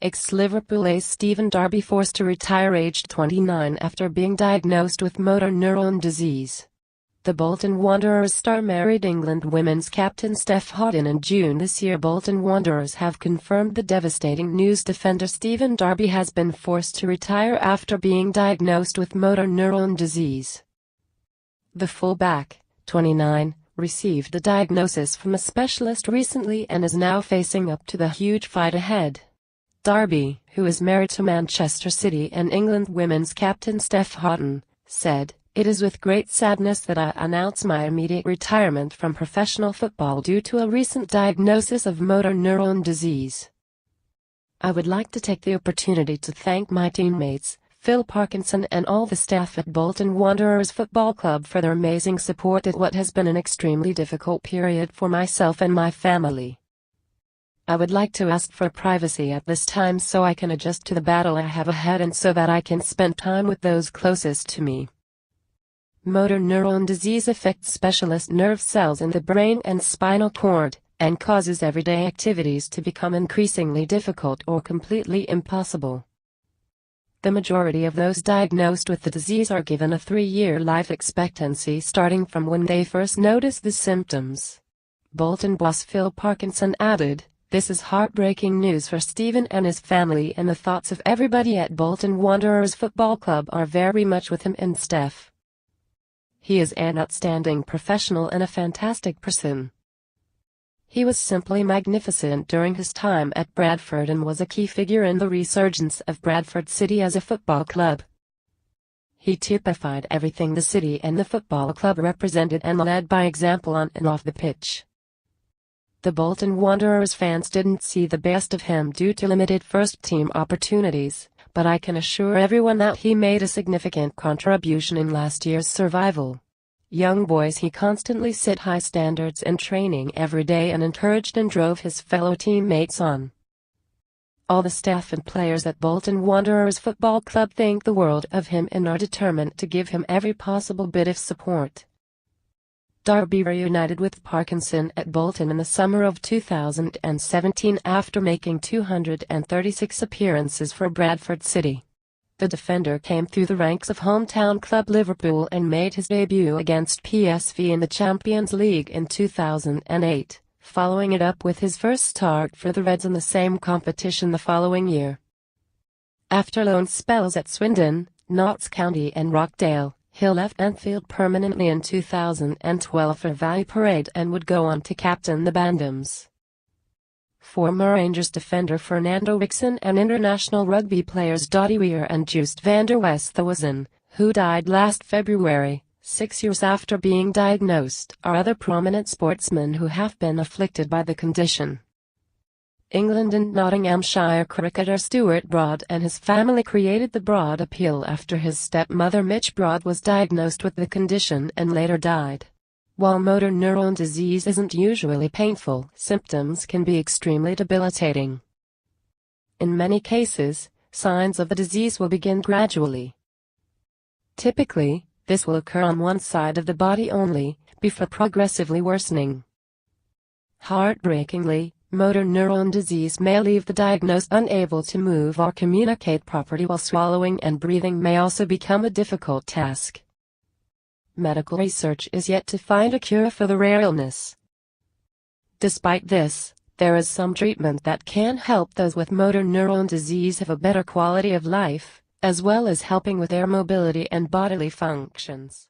Ex-Liverpool ace Stephen Darby forced to retire aged 29 after being diagnosed with motor neuron disease. The Bolton Wanderers star married England women's captain Steph Houghton in June this year. Bolton Wanderers have confirmed the devastating news. Defender Stephen Darby has been forced to retire after being diagnosed with motor neuron disease. The fullback, 29, received the diagnosis from a specialist recently and is now facing up to the huge fight ahead. Darby, who is married to Manchester City and England women's captain Steph Houghton, said, "It is with great sadness that I announce my immediate retirement from professional football due to a recent diagnosis of motor neuron disease. I would like to take the opportunity to thank my teammates, Phil Parkinson and all the staff at Bolton Wanderers Football Club for their amazing support at what has been an extremely difficult period for myself and my family. I would like to ask for privacy at this time so I can adjust to the battle I have ahead and so that I can spend time with those closest to me." Motor neuron disease affects specialist nerve cells in the brain and spinal cord, and causes everyday activities to become increasingly difficult or completely impossible. The majority of those diagnosed with the disease are given a 3-year life expectancy starting from when they first notice the symptoms. Bolton boss Phil Parkinson added, "This is heartbreaking news for Stephen and his family, and the thoughts of everybody at Bolton Wanderers Football Club are very much with him and Steph. He is an outstanding professional and a fantastic person. He was simply magnificent during his time at Bradford and was a key figure in the resurgence of Bradford City as a football club. He typified everything the city and the football club represented and led by example on and off the pitch." The Bolton Wanderers fans didn't see the best of him due to limited first-team opportunities, but I can assure everyone that he made a significant contribution in last year's survival. Young boys, he constantly set high standards in training every day and encouraged and drove his fellow teammates on. All the staff and players at Bolton Wanderers Football Club think the world of him and are determined to give him every possible bit of support." Darby reunited with Parkinson at Bolton in the summer of 2017 after making 236 appearances for Bradford City. The defender came through the ranks of hometown club Liverpool and made his debut against PSV in the Champions League in 2008, following it up with his first start for the Reds in the same competition the following year. After loan spells at Swindon, Notts County and Rockdale, he left Anfield permanently in 2012 for Valley Parade and would go on to captain the Bandits. Former Rangers defender Fernando Rickson and international rugby players Dottie Weir and Joost van der Westhuizen, who died last February, 6 years after being diagnosed, are other prominent sportsmen who have been afflicted by the condition. England and Nottinghamshire cricketer Stuart Broad and his family created the Broad Appeal after his stepmother Mitch Broad was diagnosed with the condition and later died. While motor neuron disease isn't usually painful, symptoms can be extremely debilitating. In many cases, signs of the disease will begin gradually. Typically, this will occur on one side of the body only, before progressively worsening. Heartbreakingly, motor neuron disease may leave the diagnosed unable to move or communicate properly, while swallowing and breathing may also become a difficult task. Medical research is yet to find a cure for the rare illness. Despite this, there is some treatment that can help those with motor neuron disease have a better quality of life, as well as helping with their mobility and bodily functions.